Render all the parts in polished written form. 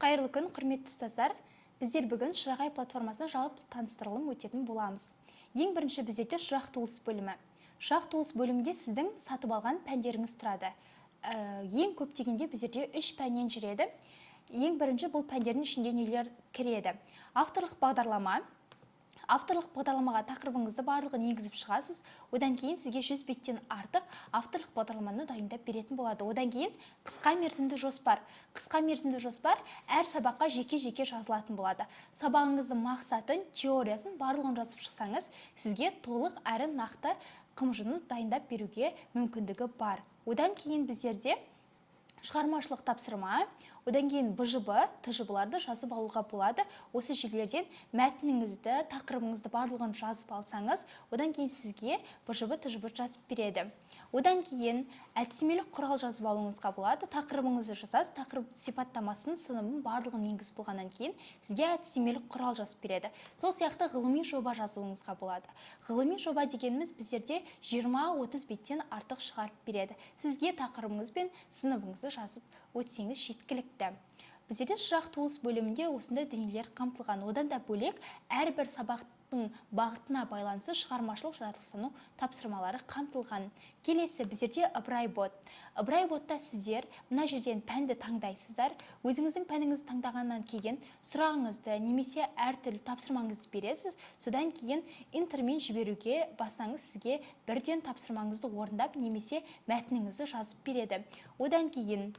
Қайырлы күн, құрметті ұстаздар. Біздер бүгін Шырағай платформасына жалпы таныстырылым өтетін боламыз. Ең бірінші біздерде Шырақ Tools бөлімі. Шырақ Tools бөлімінде сіздің сатып алған пәндеріңіз тұрады. Ең көп дегенде біздерде 3 пәннен жүреді. Ең бірінші бұл пәндердің ішінде нелер кіреді? Авторлық бағдарламаға тақырыбыңызды барлығын енгізіп шығасыз. Одан кейін сізге 100 беттен артық авторлық бағдарламаны дайындап беретін болады. Одан кейін қысқа мерзімді жоспар. Қысқа мерзімді жоспар әр сабаққа жеке-жеке жазылатын болады. Сабағыңыздың мақсатын, теориясын барлығын жазып шықсаңыз, сізге толық әрі нақты қымжыны дайындап беруге мүмкіндігі бар. Одан кейін біздерде шығармашылық тапсырма, одан кейін БЖБ, ТЖБ-ларды жазып алуға болады. Осы жерлерден мәтініңізді, тақырыбыңызды барлығын жазып алсаңыз, одан кейін сізге БЖБ, ТЖБ жазып береді. Одан кейін әдістемелік құрал жазып алуыңызға болады. Тақырыбыңызды жазасыз, тақырып сипаттамасын, сыныбын барлығын енгізіп болғаннан кейін сізге әдістемелік құрал жазып береді. Сол сияқты ғылыми жоба жазуыңызға болады. Ғылыми жоба дегеніміз біздерде 20-30 беттен артық шығарып береді. Сізге тақырыбыңыз бен сыныбыңызды жазып өтсеңіз жеткілікті. Біздерде Шырақ Tools бөлімінде осындай дүниелер қамтылған. Одан да бөлек әрбір сабақтың бағытына байланысты шығармашылық жаратылыстану тапсырмалары қамтылған. Келесі біздерде ыбырай-бот. Ыбырай-ботта сіздер мына жерден пәнді таңдайсыздар. Өзіңіздің пәніңізді таңдағаннан кейін сұрағыңызды немесе әртүрлі тапсырмаңызды бересіз. Содан кейін интермен жіберуге бассаңыз сізге бірден тапсырмаңызды орындап немесе мәтініңізді жазып береді. Одан кейін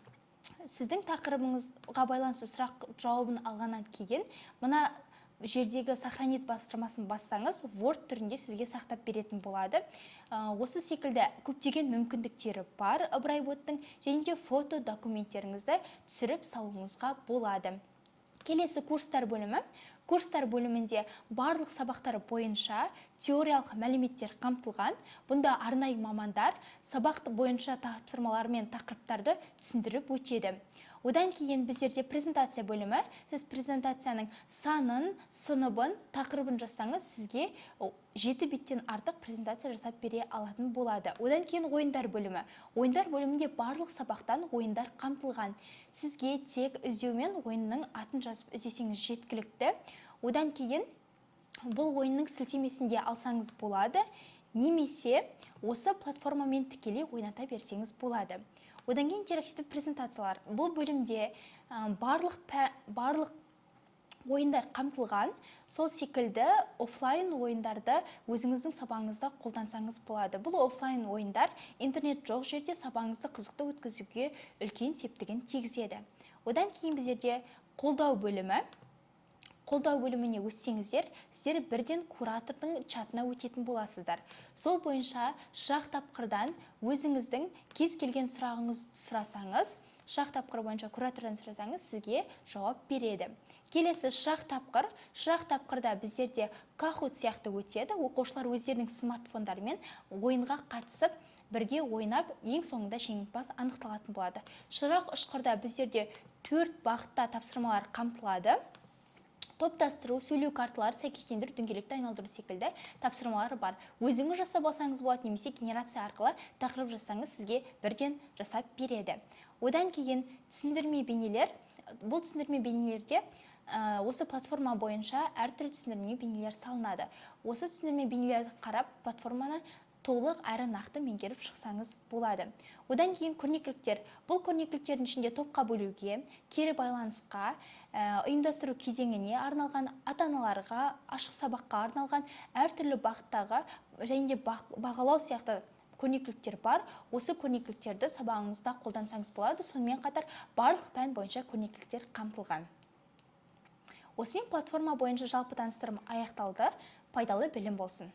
сіздің тақырыбыңызға байланысты сұрақ жауабын алғаннан кейін мына жердегі сохранить басқармасын бассаңыз Word түрінде сізге сақтап беретін болады. Осы секілді көптеген мүмкіндіктері бар ыбырай-боттың, және де фото документтеріңізді түсіріп салуыңызға болады. Келесі курстар бөлімі. Курстар бөлімінде барлық сабақтар бойынша теориялық мәліметтер қамтылған. Бұнда арнайы мамандар сабақ бойынша тапсырмалар мен тақырыптарды түсіндіріп өтеді. Одан кейін біздерде презентация бөлімі. Сіз презентацияның санын, сыныбын, тақырыбын жазсаңыз, сізге 7 беттен артық презентация жасап бере алатын болады. Одан кейін ойындар бөлімі. Ойындар бөлімінде барлық сабақтан ойындар қамтылған. Сізге тек іздеумен ойынның атын жазып іздесеңіз жеткілікті. Одан кейін бұл ойынның сілтемесінде алсаңыз болады, немесе осы платформамен тікелей ойната берсеңіз болады. Одан кейін интерактивті презентациялар. Бұл бөлімде барлық ойындар қамтылған. Сол секілді офлайн ойындарды өзіңіздің сабағыңызда қолдансаңыз болады. Бұл офлайн ойындар интернет жоқ жерде сабағыңызды қызықты өткізуге үлкен септігін тигізеді. Одан кейін біздерде қолдау бөлімі. Қолдау бөліміне өтсеңіздер, сіздер бірден куратордың чатына өтетін боласыздар. Сол бойынша Шырақ тапқырдан өзіңіздің кез келген сұрағыңызды сұрасаңыз, Шырақ тапқыр бойынша куратордан сұрасаңыз, сізге жауап береді. Келесі Шырақ тапқыр. Шырақ тапқырда біздерде Kahoot сияқты өтеді. Оқушылар өздерінің смартфондарымен ойынға қатысып, бірге ойнап, ең соңында жеңімпаз анықталатын болады. Шырақ ұшқырда біздерде 4 бағытта тапсырмалар қамтылады. Топтастыру, сөйлеу карталары, сәйкестендіру, дөңгелекті айналдыру секілді тапсырмалары бар. Өзіңіз жасап алсаңыз болады, немесе генерация арқылы тақырып жасаңыз, сізге бірден жасап береді. Одан кейін түсіндірме бейнелер. Бұл түсіндірме бейнелерде осы платформа бойынша әртүрлі түсіндірме бейнелер салынады. Осы түсіндірме бейнелерді қарап платформаны толық әрі нақты меңгеріп шықсаңыз болады. Одан кейін көрнекіліктер. Бұл көрнекіліктердің ішінде топқа бөлуге, кері байланысқа, ұйымдастыру кезеңіне арналған, ата-аналарға, ашық сабаққа арналған, әртүрлі бағыттағы және де бағалау сияқты көрнекіліктер бар. Осы көрнекіліктерді сабағыңызда қолдансаңыз болады. Сонымен қатар барлық пән бойынша көрнекіліктер қамтылған. Осымен платформа бойынша жалпы таныстырым аяқталды. Пайдалы білім болсын.